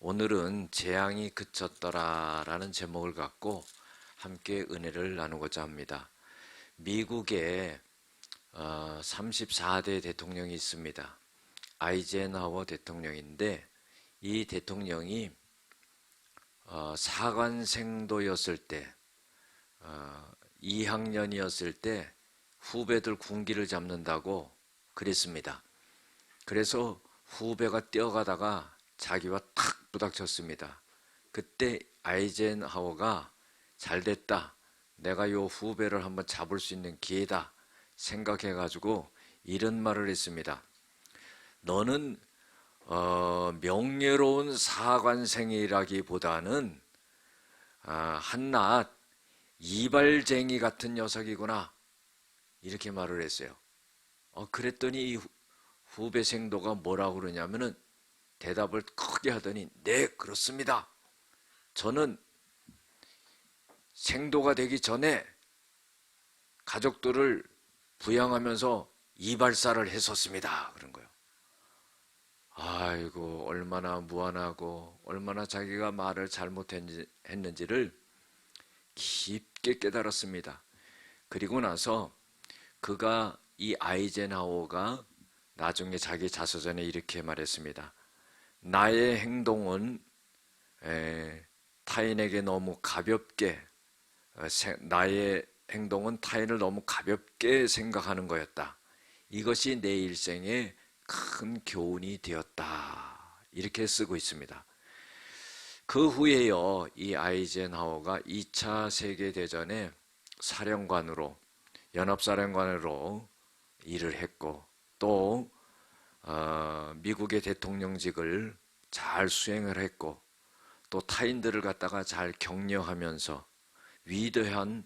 오늘은 재앙이 그쳤더라라는 제목을 갖고 함께 은혜를 나누고자 합니다. 미국에 34대 대통령이 있습니다. 아이젠하워 대통령인데 이 대통령이 사관생도였을 때 2학년이었을 때 후배들 군기를 잡는다고 그랬습니다. 그래서 후배가 뛰어가다가 자기와 탁 부닥쳤습니다. 그때 아이젠하워가 잘됐다, 내가 요 후배를 한번 잡을 수 있는 기회다 생각해가지고 이런 말을 했습니다. 너는 명예로운 사관생이라기보다는 한낱 이발쟁이 같은 녀석이구나, 이렇게 말을 했어요. 그랬더니 이 후배 생도가 뭐라고 그러냐면은 대답을 크게 하더니, 네, 그렇습니다. 저는 생도가 되기 전에 가족들을 부양하면서 이발사를 했었습니다. 그런 거예요. 아이고, 얼마나 무안하고 얼마나 자기가 말을 잘못했는지를 깊게 깨달았습니다. 그리고 나서 그가 이 아이젠하워가 나중에 자기 자서전에 이렇게 말했습니다. 나의 행동은 타인에게 너무 가볍게, 나의 행동은 타인을 너무 가볍게 생각하는 거였다. 이것이 내 일생에 큰 교훈이 되었다. 이렇게 쓰고 있습니다. 그 후에요, 이 아이젠하워가 2차 세계대전에 사령관으로, 연합사령관으로 일을 했고, 또 미국의 대통령직을 잘 수행을 했고, 또 타인들을 갖다가 잘 격려하면서 위대한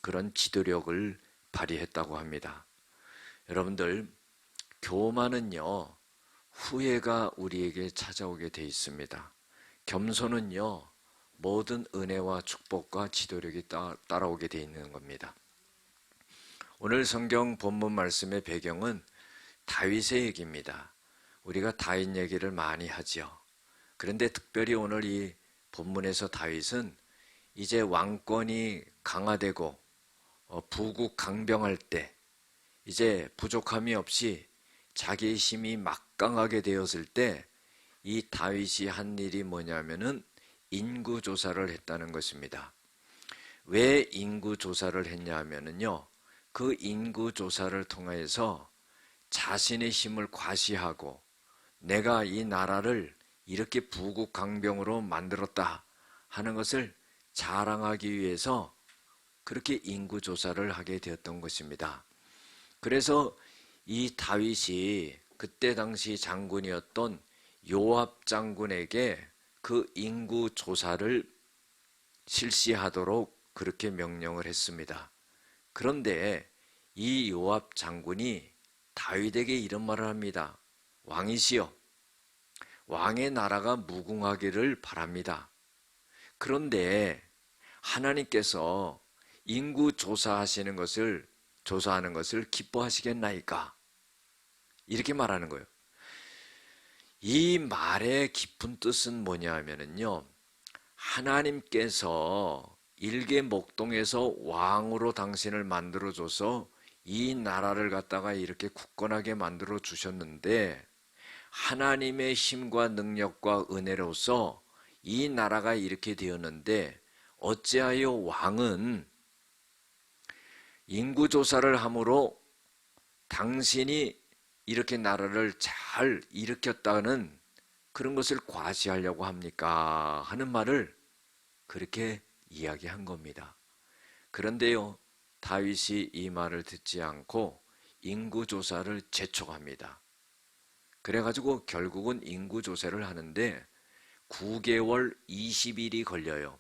그런 지도력을 발휘했다고 합니다. 여러분들, 교만은요, 후회가 우리에게 찾아오게 돼 있습니다. 겸손은요, 모든 은혜와 축복과 지도력이 따라오게 돼 있는 겁니다. 오늘 성경 본문 말씀의 배경은 다윗의 얘기입니다. 우리가 다윗 얘기를 많이 하죠. 그런데 특별히 오늘 이 본문에서 다윗은 이제 왕권이 강화되고 부국강병할 때, 이제 부족함이 없이 자기의 힘이 막강하게 되었을 때, 이 다윗이 한 일이 뭐냐면은 인구조사를 했다는 것입니다. 왜 인구조사를 했냐 하면은요, 그 인구조사를 통해서 자신의 힘을 과시하고 내가 이 나라를 이렇게 부국강병으로 만들었다 하는 것을 자랑하기 위해서 그렇게 인구조사를 하게 되었던 것입니다. 그래서 이 다윗이 그때 당시 장군이었던 요압 장군에게 그 인구조사를 실시하도록 그렇게 명령을 했습니다. 그런데 이 요압 장군이 다윗에게 이런 말을 합니다. 왕이시여, 왕의 나라가 무궁하기를 바랍니다. 그런데 하나님께서 인구 조사하는 것을 기뻐하시겠나이까? 이렇게 말하는 거예요. 이 말의 깊은 뜻은 뭐냐 하면은요, 하나님께서 일개목동에서 왕으로 당신을 만들어줘서 이 나라를 갖다가 이렇게 굳건하게 만들어 주셨는데, 하나님의 힘과 능력과 은혜로서 이 나라가 이렇게 되었는데, 어찌하여 왕은 인구조사를 함으로 당신이 이렇게 나라를 잘 일으켰다는 그런 것을 과시하려고 합니까? 하는 말을 그렇게 이야기한 겁니다. 그런데요, 다윗이 이 말을 듣지 않고 인구조사를 재촉합니다. 그래가지고 결국은 인구조사를 하는데 9개월 20일이 걸려요.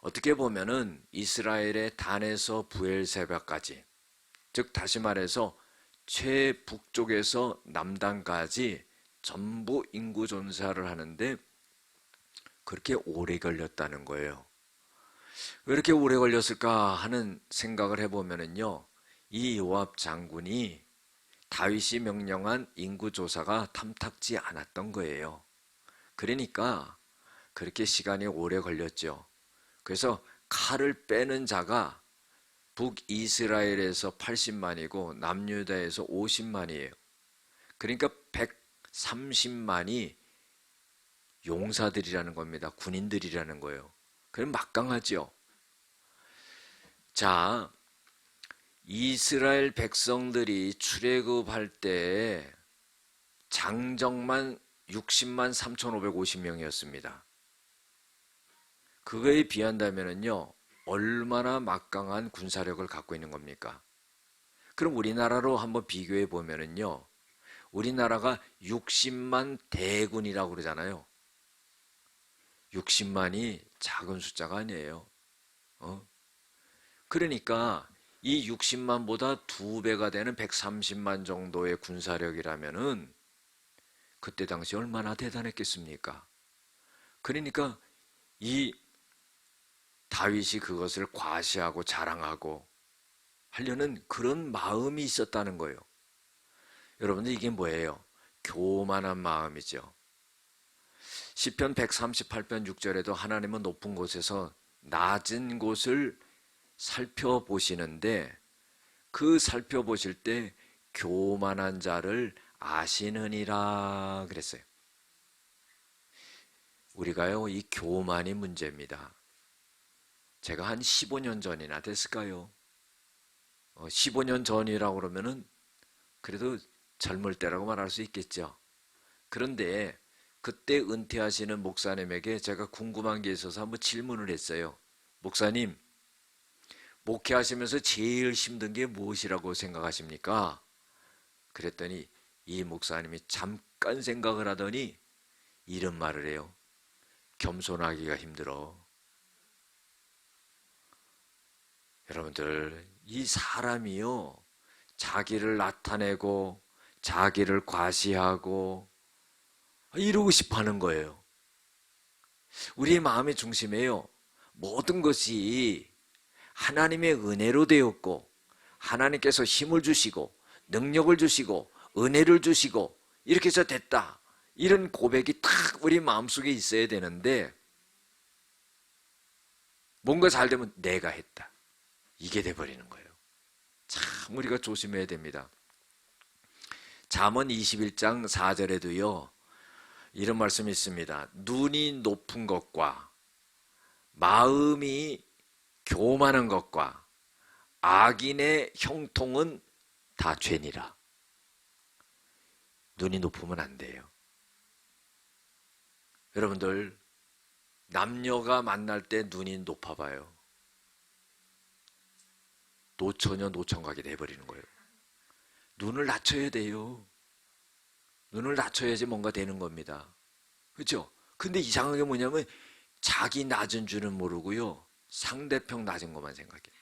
어떻게 보면은 이스라엘의 단에서 부엘세바까지, 즉 다시 말해서 최북쪽에서 남단까지 전부 인구조사를 하는데 그렇게 오래 걸렸다는 거예요. 왜 이렇게 오래 걸렸을까 하는 생각을 해보면은요, 이 요압 장군이 다윗이 명령한 인구조사가 탐탁지 않았던 거예요. 그러니까 그렇게 시간이 오래 걸렸죠. 그래서 칼을 빼는 자가 북이스라엘에서 80만이고 남유다에서 50만이에요. 그러니까 130만이 용사들이라는 겁니다. 군인들이라는 거예요. 그럼 막강하죠. 자, 이스라엘 백성들이 출애굽할 때 장정만 60만 3,550명이었습니다. 그거에 비한다면요, 얼마나 막강한 군사력을 갖고 있는 겁니까? 그럼 우리나라로 한번 비교해 보면요, 우리나라가 60만 대군이라고 그러잖아요. 60만이 작은 숫자가 아니에요. 그러니까 이 60만보다 2배가 되는 130만 정도의 군사력이라면은 그때 당시 얼마나 대단했겠습니까? 그러니까 이 다윗이 그것을 과시하고 자랑하고 하려는 그런 마음이 있었다는 거예요. 여러분들, 이게 뭐예요? 교만한 마음이죠. 시편 138편 6절에도 하나님은 높은 곳에서 낮은 곳을 살펴보시는데 그 살펴보실 때 교만한 자를 아시느니라 그랬어요. 우리가요, 이 교만이 문제입니다. 제가 한 15년 전이나 됐을까요? 15년 전이라고 그러면은 그래도 젊을 때라고 말할 수 있겠죠. 그런데 그때 은퇴하시는 목사님에게 제가 궁금한 게 있어서 한번 질문을 했어요. 목사님, 목회하시면서 제일 힘든 게 무엇이라고 생각하십니까? 그랬더니 이 목사님이 잠깐 생각을 하더니 이런 말을 해요. 겸손하기가 힘들어. 여러분들, 이 사람이요, 자기를 나타내고 자기를 과시하고 이러고 싶어 하는 거예요. 우리의 마음의 중심에요, 모든 것이 하나님의 은혜로 되었고 하나님께서 힘을 주시고 능력을 주시고 은혜를 주시고 이렇게 해서 됐다, 이런 고백이 탁 우리 마음속에 있어야 되는데, 뭔가 잘 되면 내가 했다, 이게 돼버리는 거예요. 참 우리가 조심해야 됩니다. 잠언 21장 4절에도요 이런 말씀이 있습니다. 눈이 높은 것과 마음이 교만한 것과 악인의 형통은 다 죄니라. 눈이 높으면 안 돼요. 여러분들, 남녀가 만날 때 눈이 높아봐요. 노처녀 노청각이 돼버리는 거예요. 눈을 낮춰야 돼요. 눈을 낮춰야지 뭔가 되는 겁니다. 그렇죠? 근데 이상한 게 뭐냐면 자기 낮은 줄은 모르고요, 상대편 낮은 것만 생각해요.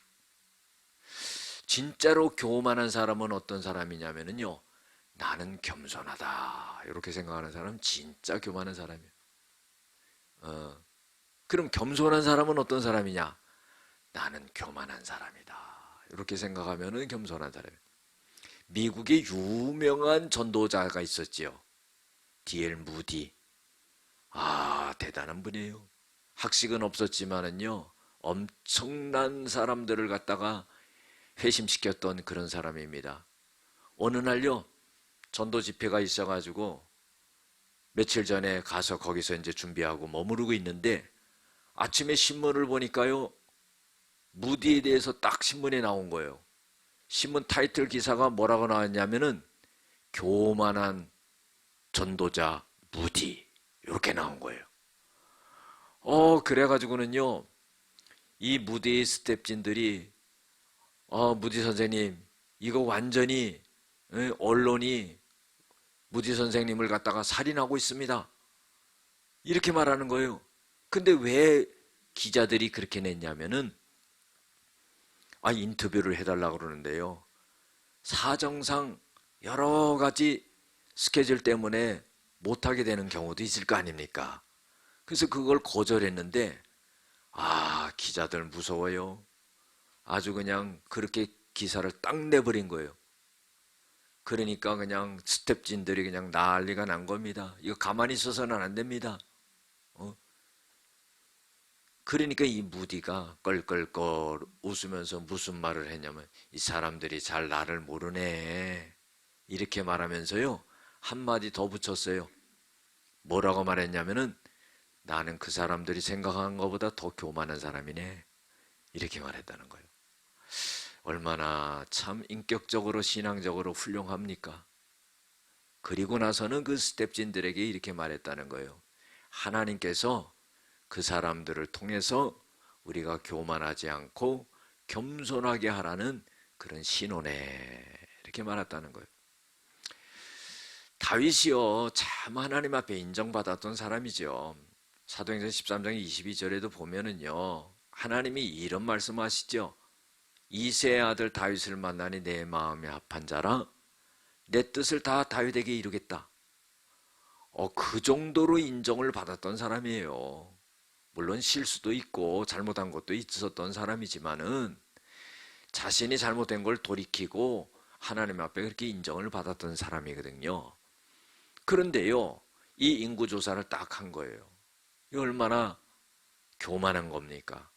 진짜로 교만한 사람은 어떤 사람이냐면요, 나는 겸손하다 이렇게 생각하는 사람은 진짜 교만한 사람이에요. 그럼 겸손한 사람은 어떤 사람이냐? 나는 교만한 사람이다 이렇게 생각하면은 겸손한 사람이에요. 미국에 유명한 전도자가 있었지요. D.L. 무디. 대단한 분이에요. 학식은 없었지만은요, 엄청난 사람들을 갖다가 회심시켰던 그런 사람입니다. 어느 날요, 전도 집회가 있어가지고 며칠 전에 가서 거기서 이제 준비하고 머무르고 있는데 아침에 신문을 보니까요, 무디에 대해서 딱 신문에 나온 거예요. 신문 타이틀 기사가 뭐라고 나왔냐면은 교만한 전도자 무디 이렇게 나온 거예요. 그래가지고는요, 이 무디의 스태프진들이 무디 선생님, 이거 완전히 언론이 무디 선생님을 갖다가 살인하고 있습니다, 이렇게 말하는 거예요. 근데 왜 기자들이 그렇게 냈냐면은 인터뷰를 해달라고 그러는데요, 사정상 여러 가지 스케줄 때문에 못하게 되는 경우도 있을 거 아닙니까? 그래서 그걸 거절했는데 기자들 무서워요. 아주 그냥 그렇게 기사를 딱 내버린 거예요. 그러니까 그냥 스태프진들이 그냥 난리가 난 겁니다. 이거 가만히 있어서는 안 됩니다. 그러니까 이 무디가 껄껄껄 웃으면서 무슨 말을 했냐면 이 사람들이 잘 나를 모르네 이렇게 말하면서요 한마디 더 붙였어요. 뭐라고 말했냐면은 나는 그 사람들이 생각한 것보다 더 교만한 사람이네 이렇게 말했다는 거예요. 얼마나 참 인격적으로 신앙적으로 훌륭합니까? 그리고 나서는 그 스텝진들에게 이렇게 말했다는 거예요. 하나님께서 그 사람들을 통해서 우리가 교만하지 않고 겸손하게 하라는 그런 신호네 이렇게 말했다는 거예요. 다윗이요 참 하나님 앞에 인정받았던 사람이죠. 사도행전 13장 22절에도 보면은요 하나님이 이런 말씀하시죠. 이새의 아들 다윗을 만나니 내 마음에 합한 자라 내 뜻을 다 다윗에게 이루겠다. 그 정도로 인정을 받았던 사람이에요. 물론 실수도 있고 잘못한 것도 있었던 사람이지만은 자신이 잘못된 걸 돌이키고 하나님 앞에 그렇게 인정을 받았던 사람이거든요. 그런데요, 이 인구조사를 딱 한 거예요. 이 얼마나 교만한 겁니까?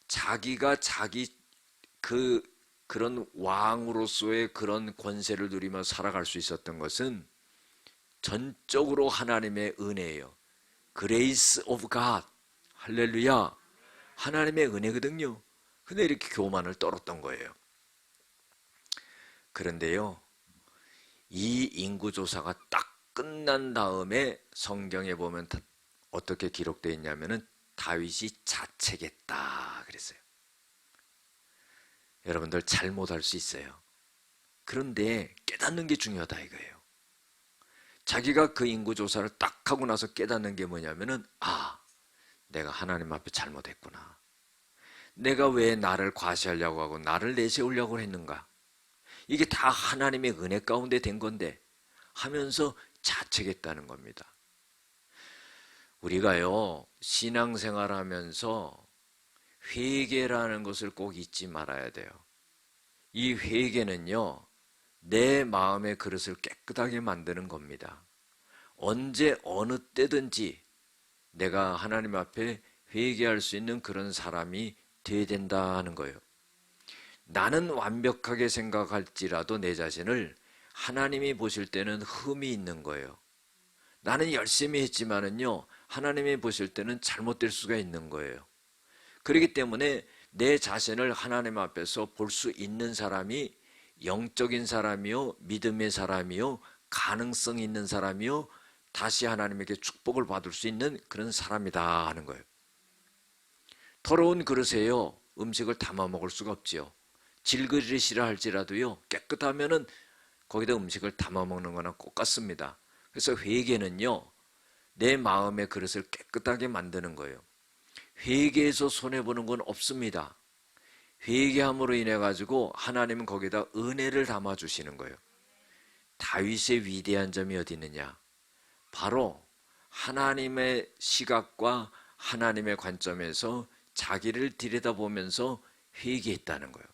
자기가 그런 왕으로서의 그런 권세를 누리며 살아갈 수 있었던 것은 전적으로 하나님의 은혜예요. Grace of God. 할렐루야. 하나님의 은혜거든요. 근데 이렇게 교만을 떨었던 거예요. 그런데요, 이 인구조사가 딱 끝난 다음에 성경에 보면 어떻게 기록되어 있냐면은 다윗이 자책했다 그랬어요. 여러분들 잘못할 수 있어요. 그런데 깨닫는 게 중요하다 이거예요. 자기가 그 인구조사를 딱 하고 나서 깨닫는 게 뭐냐면은 내가 하나님 앞에 잘못했구나. 내가 왜 나를 과시하려고 하고 나를 내세우려고 했는가. 이게 다 하나님의 은혜 가운데 된 건데 하면서 자책했다는 겁니다. 우리가요 신앙생활하면서 회개라는 것을 꼭 잊지 말아야 돼요. 이 회개는요 내 마음의 그릇을 깨끗하게 만드는 겁니다. 언제 어느 때든지 내가 하나님 앞에 회개할 수 있는 그런 사람이 되어야 된다는 거예요. 나는 완벽하게 생각할지라도 내 자신을 하나님이 보실 때는 흠이 있는 거예요. 나는 열심히 했지만은요 하나님이 보실 때는 잘못될 수가 있는 거예요. 그렇기 때문에 내 자신을 하나님 앞에서 볼 수 있는 사람이 영적인 사람이요 믿음의 사람이요 가능성 있는 사람이요 다시 하나님에게 축복을 받을 수 있는 그런 사람이다 하는 거예요. 더러운 그릇에요 음식을 담아 먹을 수가 없지요. 질그릇이라 할지라도요 깨끗하면은 거기다 음식을 담아 먹는 거나 똑같습니다. 그래서 회개는요 내 마음의 그릇을 깨끗하게 만드는 거예요. 회개해서 손해보는 건 없습니다. 회개함으로 인해 가지고 하나님은 거기다 은혜를 담아 주시는 거예요. 다윗의 위대한 점이 어디 있느냐? 바로 하나님의 시각과 하나님의 관점에서 자기를 들여다보면서 회개했다는 거예요.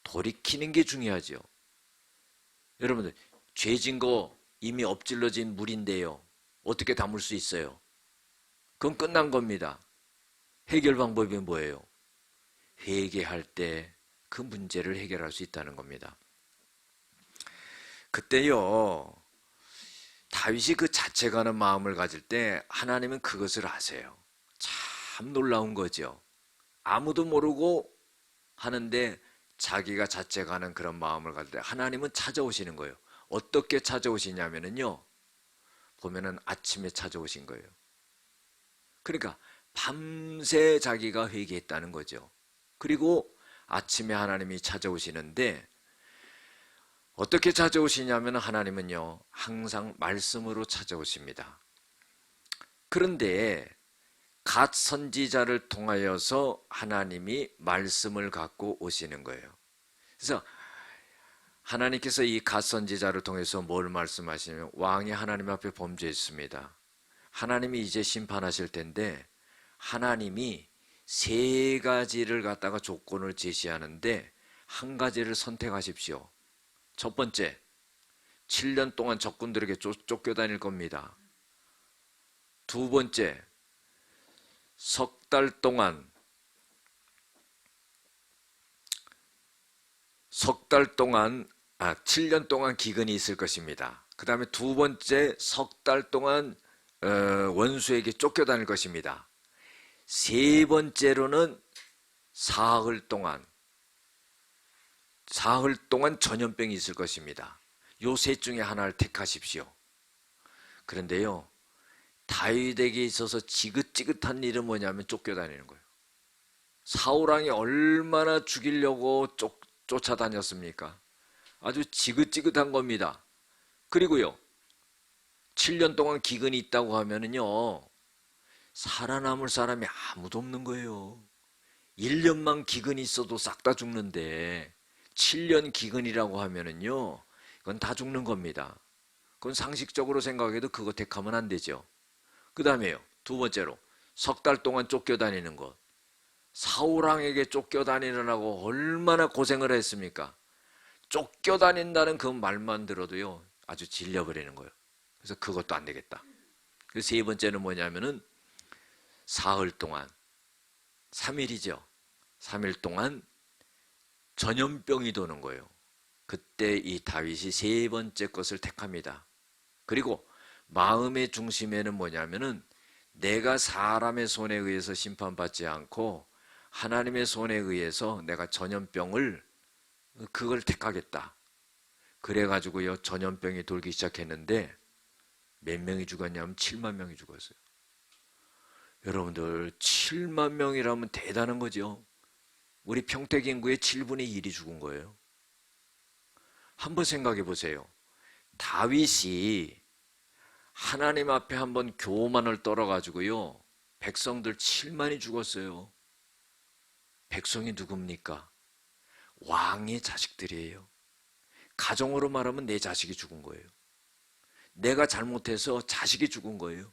돌이키는 게 중요하죠. 여러분들 죄진 거 이미 엎질러진 물인데요 어떻게 담을 수 있어요? 그건 끝난 겁니다. 해결 방법이 뭐예요? 회개할 때 그 문제를 해결할 수 있다는 겁니다. 그때요 다윗이 그 자책하는 마음을 가질 때 하나님은 그것을 아세요. 참 놀라운 거죠. 아무도 모르고 하는데 자기가 자책하는 그런 마음을 가질 때 하나님은 찾아오시는 거예요. 어떻게 찾아오시냐면요 보면은 아침에 찾아오신 거예요. 그러니까 밤새 자기가 회개했다는 거죠. 그리고 아침에 하나님이 찾아오시는데 어떻게 찾아오시냐면 하나님은요 항상 말씀으로 찾아오십니다. 그런데 갓 선지자를 통하여서 하나님이 말씀을 갖고 오시는 거예요. 그래서 하나님께서 이 갓 선지자를 통해서 뭘 말씀하시냐면 왕이 하나님 앞에 범죄했습니다. 하나님이 이제 심판하실 텐데 하나님이 세 가지를 갖다가 조건을 제시하는데 한 가지를 선택하십시오. 첫 번째, 7년 동안 적군들에게 쫓겨다닐 겁니다. 두 번째, 석 달 동안 7년 동안 기근이 있을 것입니다. 그 다음에 두 번째 석 달 동안 원수에게 쫓겨다닐 것입니다. 세 번째로는 사흘 동안 전염병이 있을 것입니다. 요 셋 중에 하나를 택하십시오. 그런데요, 다윗에게 있어서 지긋지긋한 일은 뭐냐면 쫓겨다니는 거예요. 사울왕이 얼마나 죽이려고 쫓아다녔습니까? 아주 지긋지긋한 겁니다. 그리고요, 7년 동안 기근이 있다고 하면은요, 살아남을 사람이 아무도 없는 거예요. 1년만 기근이 있어도 싹 다 죽는데 7년 기근이라고 하면은요, 그건 다 죽는 겁니다. 그건 상식적으로 생각해도 그거 택하면 안 되죠. 그 다음에요, 두 번째로 석 달 동안 쫓겨다니는 것. 사울왕에게 쫓겨다니느라고 얼마나 고생을 했습니까? 쫓겨다닌다는 그 말만 들어도요, 아주 질려버리는 거예요. 그래서 그것도 안 되겠다. 그래서 세 번째는 뭐냐면은 사흘 동안, 3일이죠. 3일 동안 전염병이 도는 거예요. 그때 이 다윗이 세 번째 것을 택합니다. 그리고 마음의 중심에는 뭐냐면은 내가 사람의 손에 의해서 심판받지 않고 하나님의 손에 의해서 내가 전염병을 그걸 택하겠다. 그래가지고요, 전염병이 돌기 시작했는데 몇 명이 죽었냐면 7만 명이 죽었어요. 여러분들 7만 명이라면 대단한 거죠. 우리 평택 인구의 7분의 1이 죽은 거예요. 한번 생각해 보세요. 다윗이 하나님 앞에 한번 교만을 떨어가지고요, 백성들 7만이 죽었어요. 백성이 누굽니까? 왕의 자식들이에요. 가정으로 말하면 내 자식이 죽은 거예요. 내가 잘못해서 자식이 죽은 거예요.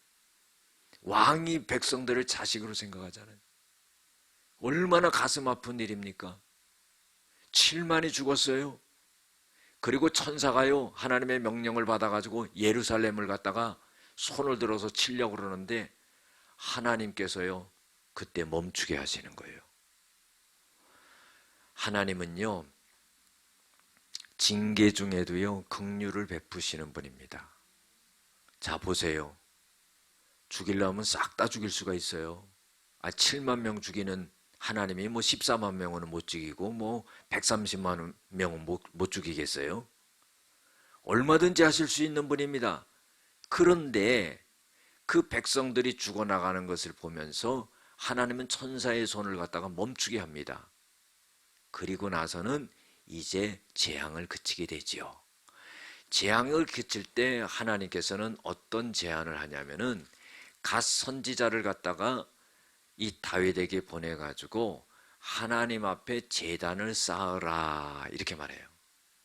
왕이 백성들을 자식으로 생각하잖아요. 얼마나 가슴 아픈 일입니까? 7만이 죽었어요. 그리고 천사가요, 하나님의 명령을 받아가지고 예루살렘을 갖다가 손을 들어서 치려고 그러는데 하나님께서요, 그때 멈추게 하시는 거예요. 하나님은요, 징계 중에도요, 긍휼을 베푸시는 분입니다. 자, 보세요. 죽이려면 싹 다 죽일 수가 있어요. 7만 명 죽이는 하나님이 뭐 14만 명은 못 죽이고 뭐 130만 명은 못 죽이겠어요? 얼마든지 하실 수 있는 분입니다. 그런데 그 백성들이 죽어나가는 것을 보면서 하나님은 천사의 손을 갖다가 멈추게 합니다. 그리고 나서는 이제 재앙을 그치게 되지요. 재앙을 그칠 때 하나님께서는 어떤 제안을 하냐면은 갓 선지자를 갖다가 이 다윗에게 보내가지고 하나님 앞에 제단을 쌓으라 이렇게 말해요.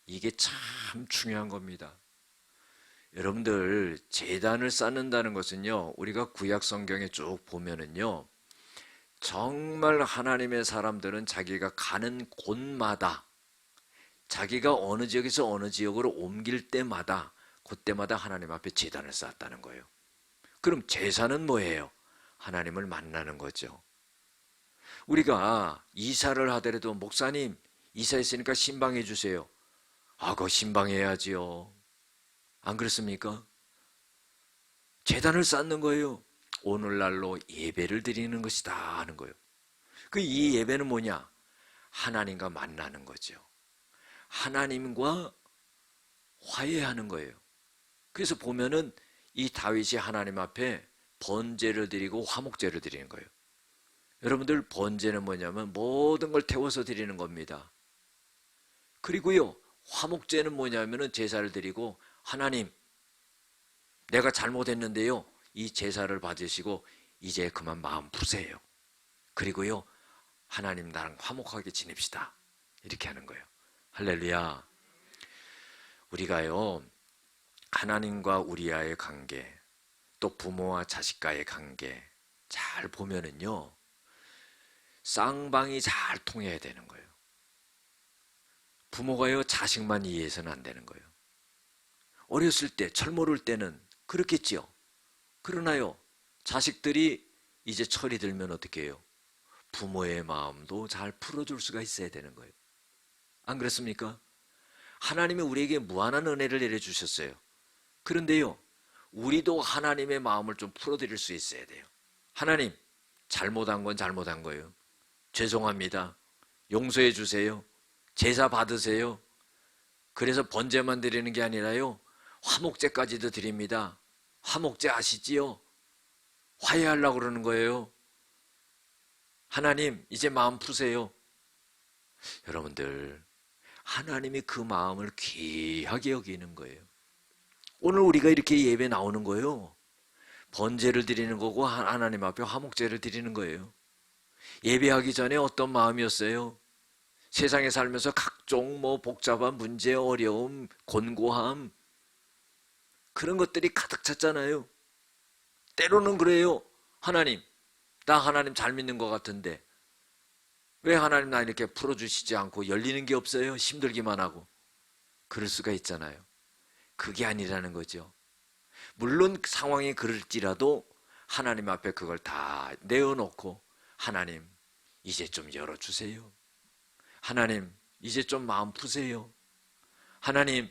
이게 참 중요한 겁니다. 여러분들, 제단을 쌓는다는 것은요, 우리가 구약 성경에 쭉 보면은요, 정말 하나님의 사람들은 자기가 가는 곳마다, 자기가 어느 지역에서 어느 지역으로 옮길 때마다 그때마다 하나님 앞에 제단을 쌓았다는 거예요. 그럼 제사는 뭐예요? 하나님을 만나는 거죠. 우리가 이사를 하더라도 목사님 이사했으니까 신방해 주세요. 그거 신방해야지요. 안 그렇습니까? 제단을 쌓는 거예요. 오늘날로 예배를 드리는 것이다 하는 거예요. 이 예배는 뭐냐? 하나님과 만나는 거죠. 하나님과 화해하는 거예요. 그래서 보면은 이 다윗이 하나님 앞에 번제를 드리고 화목제를 드리는 거예요. 여러분들, 번제는 뭐냐면 모든 걸 태워서 드리는 겁니다. 그리고요, 화목제는 뭐냐면은 제사를 드리고, 하나님, 내가 잘못했는데요, 이 제사를 받으시고 이제 그만 마음 푸세요. 그리고요, 하나님 나랑 화목하게 지냅시다. 이렇게 하는 거예요. 할렐루야. 우리가요, 하나님과 우리와의 관계, 또 부모와 자식과의 관계 잘 보면은요, 쌍방이 잘 통해야 되는 거예요. 부모가요, 자식만 이해해서는 안 되는 거예요. 어렸을 때, 철 모를 때는 그렇겠지요. 그러나요, 자식들이 이제 철이 들면 어떻게 해요? 부모의 마음도 잘 풀어줄 수가 있어야 되는 거예요. 안 그렇습니까? 하나님이 우리에게 무한한 은혜를 내려주셨어요. 그런데요, 우리도 하나님의 마음을 좀 풀어드릴 수 있어야 돼요. 하나님, 잘못한 건 잘못한 거예요. 죄송합니다. 용서해 주세요. 제사 받으세요. 그래서 번제만 드리는 게 아니라요, 화목제까지도 드립니다. 화목제 아시지요? 화해하려고 그러는 거예요. 하나님, 이제 마음 푸세요. 여러분들, 하나님이 그 마음을 귀하게 여기는 거예요. 오늘 우리가 이렇게 예배 나오는 거예요. 번제를 드리는 거고 하나님 앞에 화목제를 드리는 거예요. 예배하기 전에 어떤 마음이었어요? 세상에 살면서 각종 복잡한 문제, 어려움, 곤고함, 그런 것들이 가득 찼잖아요. 때로는 그래요. 하나님, 나 하나님 잘 믿는 것 같은데 왜 하나님 나 이렇게 풀어주시지 않고 열리는 게 없어요? 힘들기만 하고. 그럴 수가 있잖아요. 그게 아니라는 거죠. 물론 상황이 그럴지라도 하나님 앞에 그걸 다 내어놓고 하나님, 이제 좀 열어주세요. 하나님, 이제 좀 마음 푸세요. 하나님,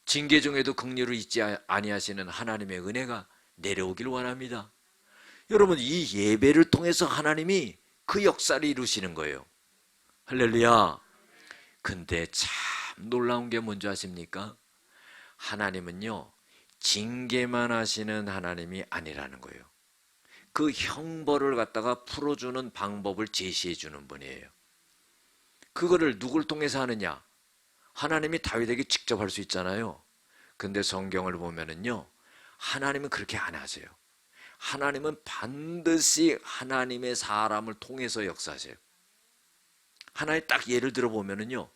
징계 중에도 긍휼을 잊지 아니하시는 하나님의 은혜가 내려오길 원합니다. 여러분, 이 예배를 통해서 하나님이 그 역사를 이루시는 거예요. 할렐루야. 근데 참 놀라운 게 뭔지 아십니까? 하나님은요, 징계만 하시는 하나님이 아니라는 거예요. 그 형벌을 갖다가 풀어주는 방법을 제시해 주는 분이에요. 그거를 누굴 통해서 하느냐? 하나님이 다윗에게 직접 할 수 있잖아요. 근데 성경을 보면은요, 하나님은 그렇게 안 하세요. 하나님은 반드시 하나님의 사람을 통해서 역사하세요. 하나의 딱 예를 들어 보면은요,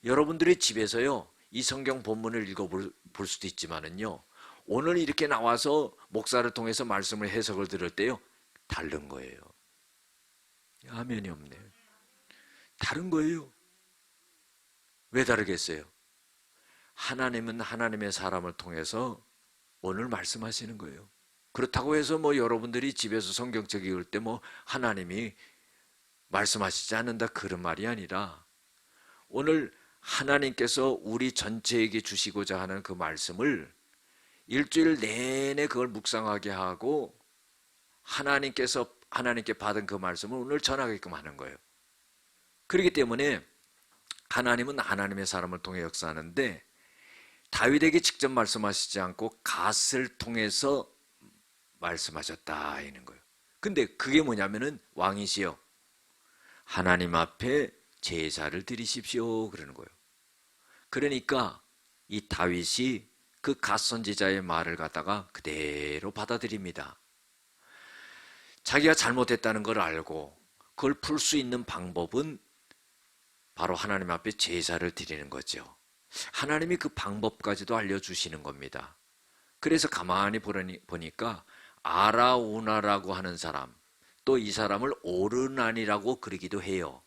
여러분들의 집에서요, 이 성경 본문을 읽어볼 수도 있지만은요, 오늘 이렇게 나와서 목사를 통해서 말씀을 해석을 들을 때요, 다른 거예요. 아멘이 없네요. 다른 거예요. 왜 다르겠어요? 하나님은 하나님의 사람을 통해서 오늘 말씀하시는 거예요. 그렇다고 해서 여러분들이 집에서 성경책 읽을 때 하나님이 말씀하시지 않는다 그런 말이 아니라, 오늘 하나님께서 우리 전체에게 주시고자 하는 그 말씀을 일주일 내내 그걸 묵상하게 하고 하나님께 받은 그 말씀을 오늘 전하게끔 하는 거예요. 그렇기 때문에 하나님은 하나님의 사람을 통해 역사하는데, 다윗에게 직접 말씀하시지 않고 갓을 통해서 말씀하셨다 이는 거예요. 근데 그게 뭐냐면은, 왕이시여 하나님 앞에 제사를 드리십시오 그러는 거예요. 그러니까 이 다윗이 그 갓 선지자의 말을 갖다가 그대로 받아들입니다. 자기가 잘못했다는 걸 알고 그걸 풀 수 있는 방법은 바로 하나님 앞에 제사를 드리는 거죠. 하나님이 그 방법까지도 알려주시는 겁니다. 그래서 가만히 보니까 아라우나라고 하는 사람, 또 이 사람을 오르난이라고 그러기도 해요.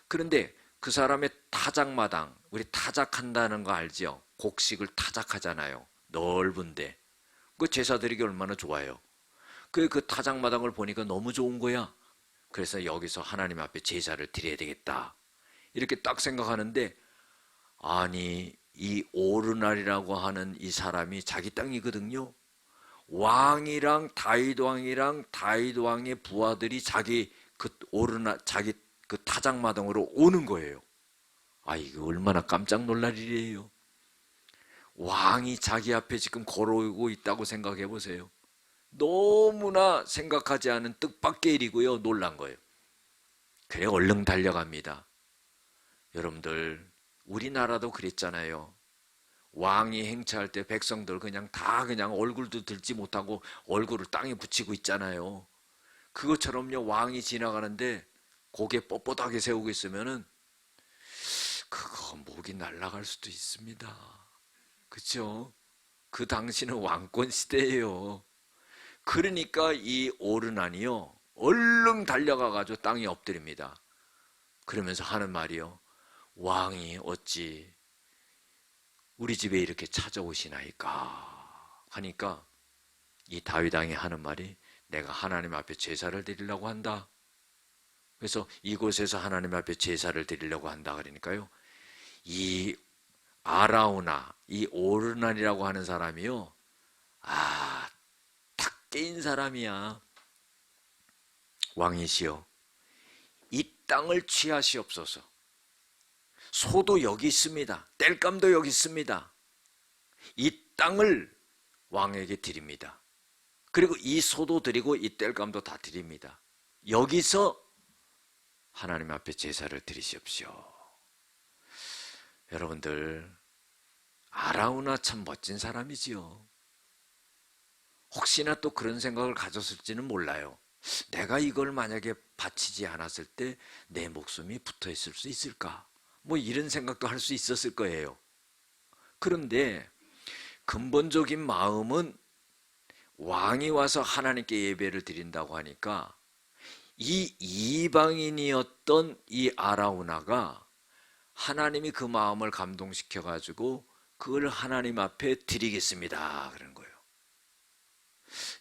그런데 그 사람의 타작마당, 우리 타작한다는 거 알죠? 곡식을 타작하잖아요. 넓은데 그 제사 드리기 얼마나 좋아요. 그 타작마당을 보니까 너무 좋은 거야. 그래서 여기서 하나님 앞에 제사를 드려야 되겠다 이렇게 딱 생각하는데, 아니 이 오르날이라고 하는 이 사람이 자기 땅이거든요. 왕이랑 다윗 왕의 부하들이 자기 자기 그 타작마당으로 오는 거예요. 아, 이거 얼마나 깜짝 놀랄 일이에요. 왕이 자기 앞에 지금 걸어오고 있다고 생각해 보세요. 너무나 생각하지 않은 뜻밖의 일이고요, 놀란 거예요. 그래 얼른 달려갑니다. 여러분들, 우리나라도 그랬잖아요. 왕이 행차할 때 백성들 그냥 얼굴도 들지 못하고 얼굴을 땅에 붙이고 있잖아요. 그것처럼요, 왕이 지나가는데 고개 뻣뻣하게 세우고 있으면은 그거 목이 날아갈 수도 있습니다. 그렇죠? 그 당시는 왕권 시대예요. 그러니까 이 오르난이요, 얼른 달려가가지고 땅에 엎드립니다. 그러면서 하는 말이요, 왕이 어찌 우리 집에 이렇게 찾아오시나이까 하니까 이 다윗 왕이 하는 말이, 내가 하나님 앞에 제사를 드리려고 한다. 그래서 이곳에서 하나님 앞에 제사를 드리려고 한다 그러니까요. 이 아라우나, 이 오르난이라고 하는 사람이요. 탁 깨인 사람이야. 왕이시여, 이 땅을 취하시옵소서. 소도 여기 있습니다. 땔감도 여기 있습니다. 이 땅을 왕에게 드립니다. 그리고 이 소도 드리고 이 땔감도 다 드립니다. 여기서 하나님 앞에 제사를 드리시옵시오. 여러분들, 아라우나 참 멋진 사람이지요. 혹시나 또 그런 생각을 가졌을지는 몰라요. 내가 이걸 만약에 바치지 않았을 때 내 목숨이 붙어 있을 수 있을까? 뭐 이런 생각도 할 수 있었을 거예요. 그런데 근본적인 마음은 왕이 와서 하나님께 예배를 드린다고 하니까 이 이방인이었던 이 아라우나가 하나님이 그 마음을 감동시켜 가지고 그걸 하나님 앞에 드리겠습니다 그런 거예요.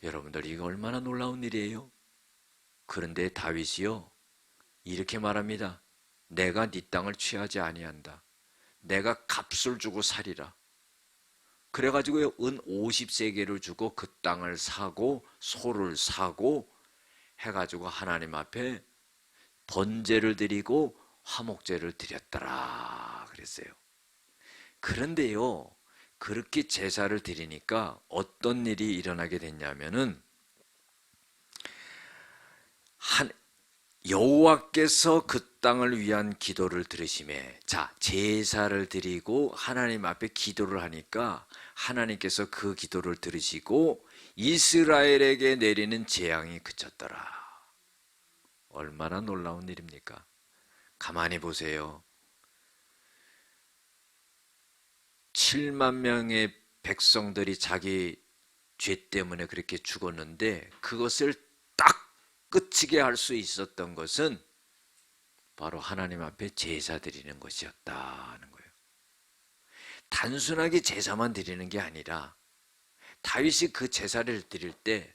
여러분들, 이거 얼마나 놀라운 일이에요. 그런데 다윗이요 이렇게 말합니다. 내가 네 땅을 취하지 아니한다. 내가 값을 주고 사리라. 그래가지고 은 50세겔을 주고 그 땅을 사고 소를 사고 해가지고 하나님 앞에 번제를 드리고 화목제를 드렸더라 그랬어요. 그런데요, 그렇게 제사를 드리니까 어떤 일이 일어나게 됐냐면은 여호와께서 그 땅을 위한 기도를 들으심에, 자, 제사를 드리고 하나님 앞에 기도를 하니까 하나님께서 그 기도를 들으시고 이스라엘에게 내리는 재앙이 그쳤더라. 얼마나 놀라운 일입니까? 가만히 보세요. 7만 명의 백성들이 자기 죄 때문에 그렇게 죽었는데 그것을 딱 끝이게 할 수 있었던 것은 바로 하나님 앞에 제사 드리는 것이었다는 거예요. 단순하게 제사만 드리는 게 아니라 다윗이 그 제사를 드릴 때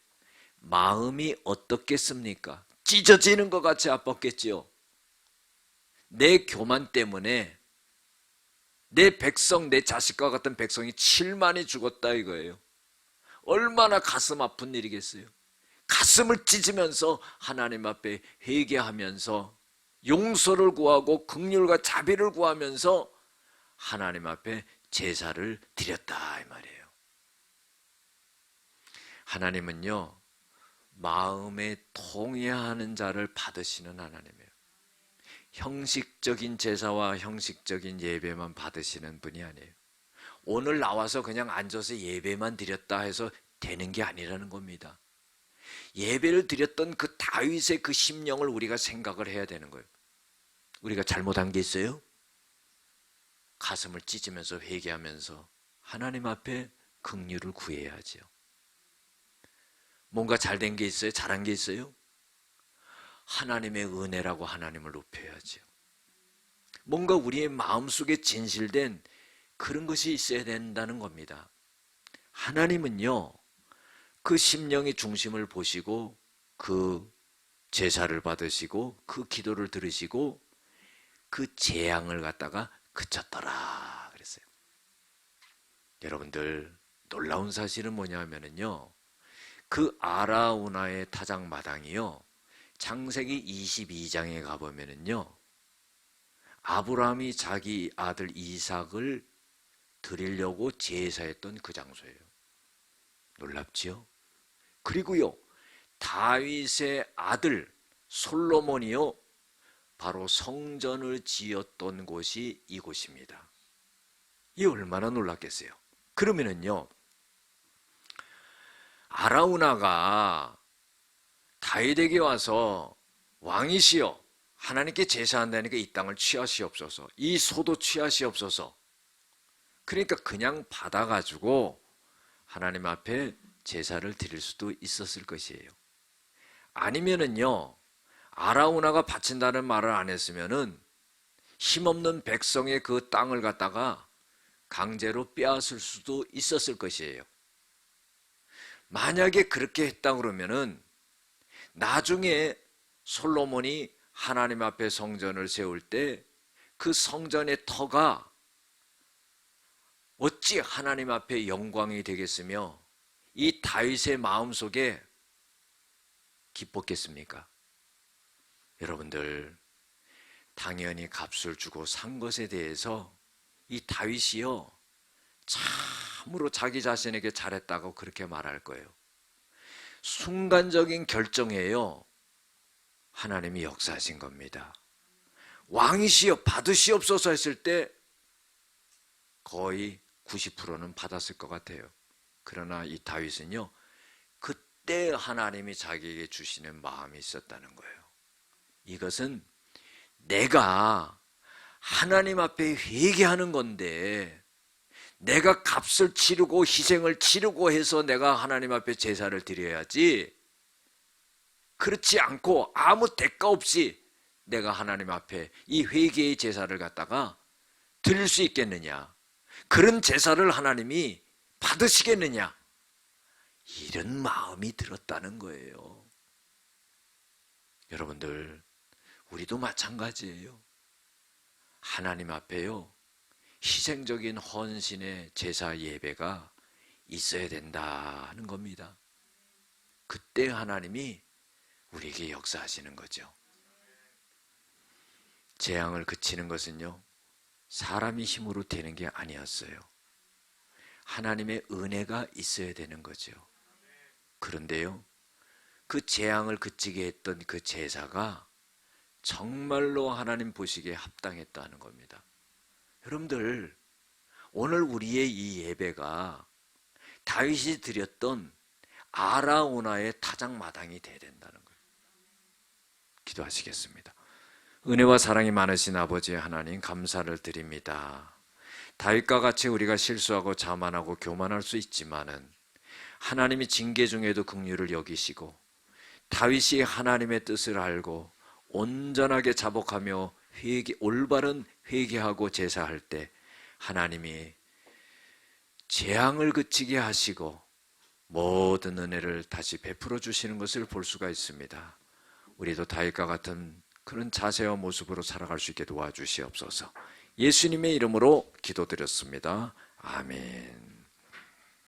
마음이 어떻겠습니까? 찢어지는 것 같이 아팠겠지요. 내 교만 때문에 내 백성, 내 자식과 같은 백성이 7만이 죽었다 이거예요. 얼마나 가슴 아픈 일이겠어요. 가슴을 찢으면서 하나님 앞에 회개하면서 용서를 구하고 긍휼과 자비를 구하면서 하나님 앞에 제사를 드렸다 이 말이에요. 하나님은요, 마음에 통회하는 자를 받으시는 하나님이에요. 형식적인 제사와 형식적인 예배만 받으시는 분이 아니에요. 오늘 나와서 그냥 앉아서 예배만 드렸다 해서 되는 게 아니라는 겁니다. 예배를 드렸던 그 다윗의 그 심령을 우리가 생각을 해야 되는 거예요. 우리가 잘못한 게 있어요? 가슴을 찢으면서 회개하면서 하나님 앞에 긍휼을 구해야죠. 뭔가 잘된 게 있어요? 잘한 게 있어요? 하나님의 은혜라고 하나님을 높여야죠. 뭔가 우리의 마음속에 진실된 그런 것이 있어야 된다는 겁니다. 하나님은요, 그 심령의 중심을 보시고 그 제사를 받으시고 그 기도를 들으시고 그 재앙을 갖다가 그쳤더라 그랬어요. 여러분들, 놀라운 사실은 뭐냐면요, 그 아라우나의 타작마당이요, 창세기 22장에 가보면은요, 아브라함이 자기 아들 이삭을 드리려고 제사했던 그 장소예요. 놀랍지요? 그리고요, 다윗의 아들 솔로몬이요, 바로 성전을 지었던 곳이 이곳입니다. 이 얼마나 놀랐겠어요? 그러면은요, 아라우나가 다윗에게 와서 왕이시여 하나님께 제사한다니까 이 땅을 취하시옵소서, 이 소도 취하시옵소서, 그러니까 그냥 받아가지고 하나님 앞에 제사를 드릴 수도 있었을 것이에요. 아니면은요, 아라우나가 바친다는 말을 안 했으면은 힘없는 백성의 그 땅을 갖다가 강제로 빼앗을 수도 있었을 것이에요. 만약에 그렇게 했다 그러면은 나중에 솔로몬이 하나님 앞에 성전을 세울 때 그 성전의 터가 어찌 하나님 앞에 영광이 되겠으며 이 다윗의 마음속에 기뻤겠습니까? 여러분들, 당연히 값을 주고 산 것에 대해서 이 다윗이요 참으로 자기 자신에게 잘했다고 그렇게 말할 거예요. 순간적인 결정이에요. 하나님이 역사하신 겁니다. 왕이시여 받으시옵소서 했을 때 거의 90%는 받았을 것 같아요. 그러나 이 다윗은요, 그때 하나님이 자기에게 주시는 마음이 있었다는 거예요. 이것은 내가 하나님 앞에 회개하는 건데, 내가 값을 치르고 희생을 치르고 해서 내가 하나님 앞에 제사를 드려야지, 그렇지 않고 아무 대가 없이 내가 하나님 앞에 이 회개의 제사를 갖다가 드릴 수 있겠느냐, 그런 제사를 하나님이 받으시겠느냐, 이런 마음이 들었다는 거예요. 여러분들, 우리도 마찬가지예요. 하나님 앞에요, 희생적인 헌신의 제사 예배가 있어야 된다는 겁니다. 그때 하나님이 우리에게 역사하시는 거죠. 재앙을 그치는 것은요, 사람이 힘으로 되는 게 아니었어요. 하나님의 은혜가 있어야 되는 거죠. 그런데요, 그 재앙을 그치게 했던 그 제사가 정말로 하나님 보시기에 합당했다는 겁니다. 여러분들, 오늘 우리의 이 예배가 다윗이 드렸던 아라우나의 타작마당이 돼야 된다는 거예요. 기도하시겠습니다. 은혜와 사랑이 많으신 아버지 하나님, 감사를 드립니다. 다윗과 같이 우리가 실수하고 자만하고 교만할 수 있지만은 하나님이 징계 중에도 긍휼을 여기시고 다윗이 하나님의 뜻을 알고 온전하게 자복하며 올바른 회개하고 제사할 때 하나님이 재앙을 그치게 하시고 모든 은혜를 다시 베풀어 주시는 것을 볼 수가 있습니다. 우리도 다윗과 같은 그런 자세와 모습으로 살아갈 수 있게 도와주시옵소서. 예수님의 이름으로 기도드렸습니다. 아멘.